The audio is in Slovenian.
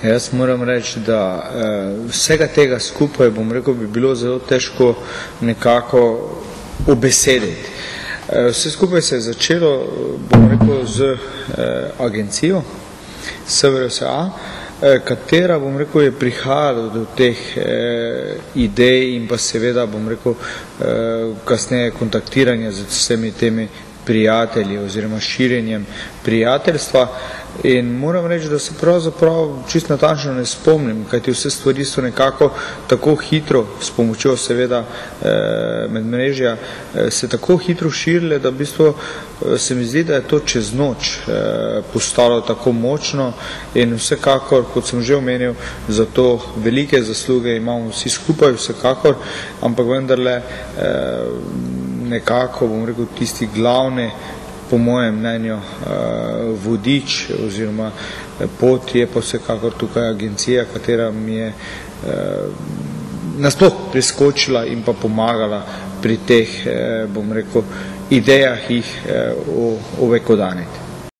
Jaz moram reči, da vsega tega skupaj, bom rekel, bi bilo zelo težko nekako obesediti. Vse skupaj se je začelo, bom rekel, z agencijo SVRSA, katera, bom rekel, je prihajala do teh idej in pa seveda, bom rekel, kasneje kontaktiranje z vsemi temi prijatelji oziroma širjenjem prijateljstva. In moram reči, da se pravzaprav čisto natančno ne spomnim, kajti vse stvari so nekako tako hitro, s pomočjo seveda medmrežja, se tako hitro širile, da v bistvu se mi zdi, da je to čez noč postalo tako močno in vsekakor, kot sem že omenil, za to velike zasluge imamo vsi skupaj, vsekakor, ampak vendarle nekako, bom rekel, tisti glavni, po mojem mnenju, vodič oziroma pot je pa vsekakor tukaj agencija, katera mi je nasploh priskočila in pa pomagala pri teh, bom rekel, idejah jih ovekodaniti.